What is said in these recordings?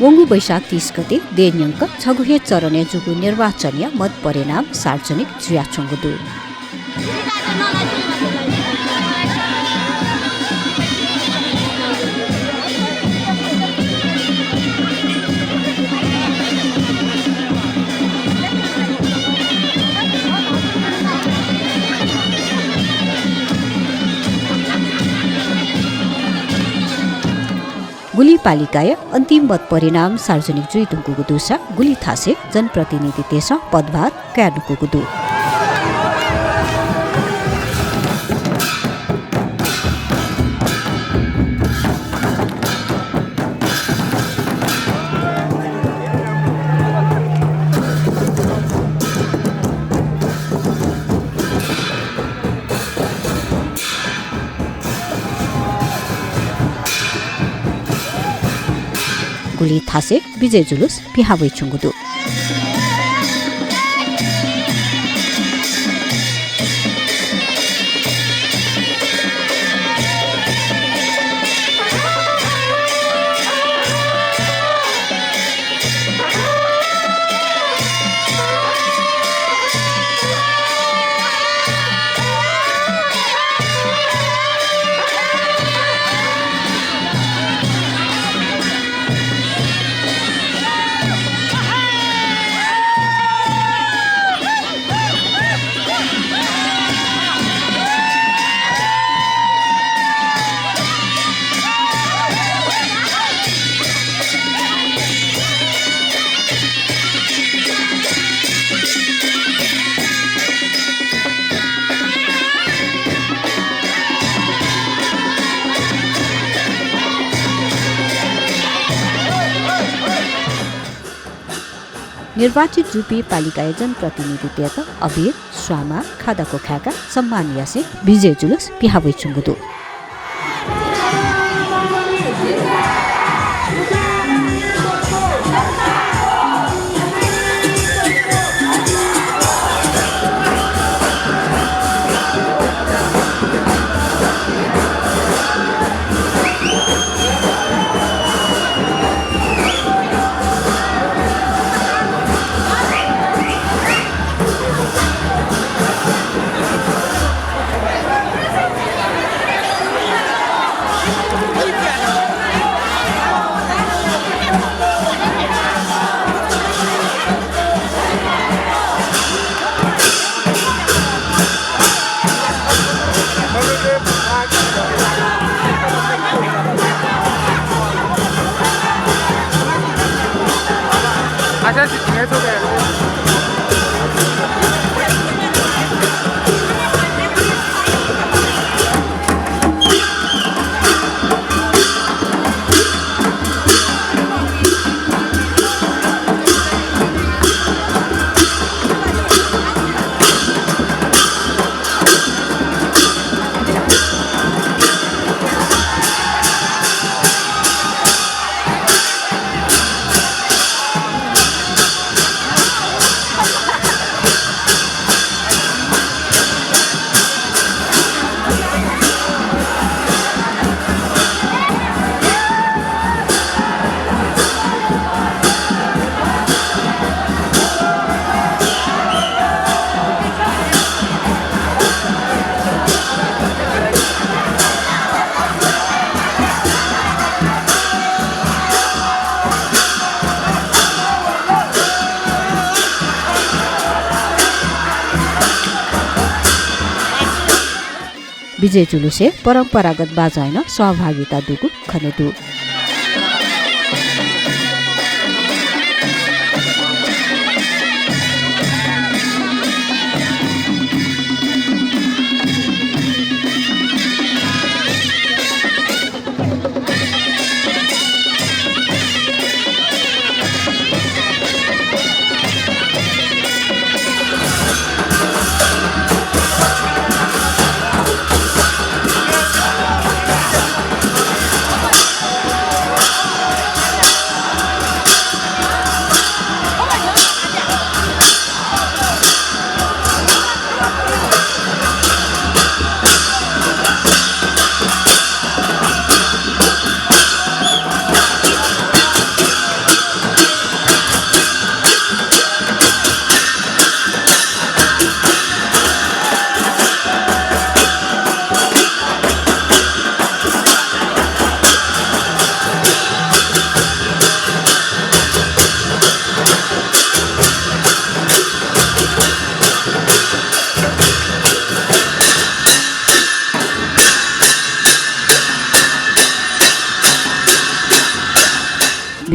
वंगु वैशाख 30 गते देन्यङ्क छगुहे चरणे जुगु निर्वाचनीय मत परिणाम सार्वजनिक जुयाचुङ्गुदु गुली पालिकाय अन्तिम मत परिणाम सार्वजनिक जुइतुङ्गुगु दुसा गुली थासे जनप्रतिनिधि तेस पदभार क्याडुकुगु दु गुली थासे विजय जुलुस पिहावै चुङ्गुदु निर्वाचित जुपी पालिका जनप्रतिनिधि तेत अबीर स्वामा खादाको खाका सम्मानीय से विजय जुलुस पिहावै चुङ्गुदु विजय जुलुसे परम्परागत बाजाइन सहभागिता दुगु खनेदु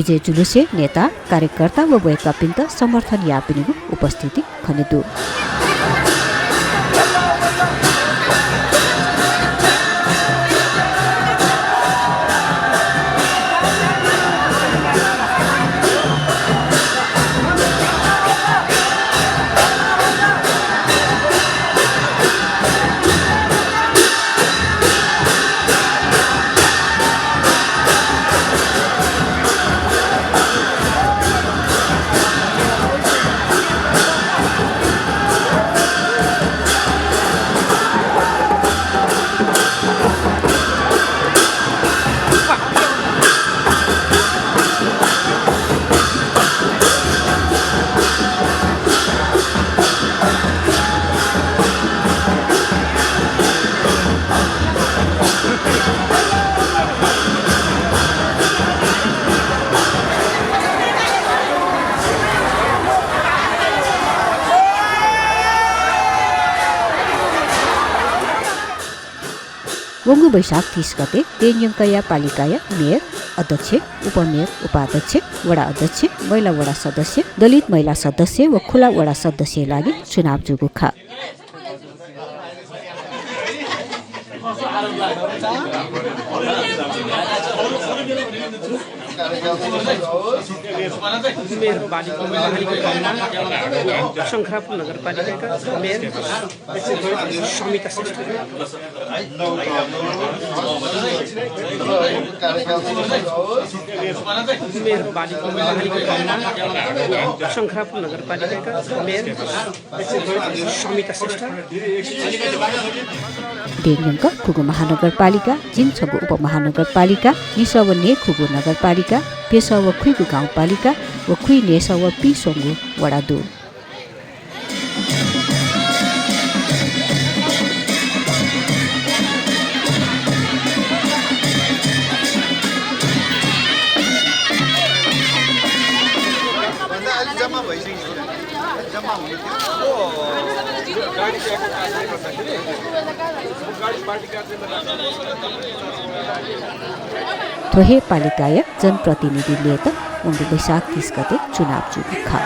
विजय जुलुसे नेता कार्यकर्ता व वैकपिन्त समर्थन यापिनिगु उपस्थिति खनिदु वंगु वैशाख 30 गते तेन्यङ्कया पालिकाया मेयर अध्यक्ष उपमेयर उपाध्यक्ष वडा अध्यक्ष महिला वडा सदस्य दलित महिला सदस्य व खुला वडा सदस्य लागि चुनाव जुगुखा शङ्खरापुर नगरपालिकाका मेयर समिता श्रेष्ठ शङ्खरापुर नगरपालिकाका मेयर समिता श्रेष्ठ डेन्यङ्क खुगु महानगरपालिका जिन्छगु उपमहानगरपालिका निसव ने खुगु नगरपालिका पेसव खुइगु गाउँपालिका व खुइ नेसव पिसोङ्गु वडा 2 थोहे पालिकाय जनप्रतिनिधिले त उनको वैशाख 30 गते चुनाव जुगुखा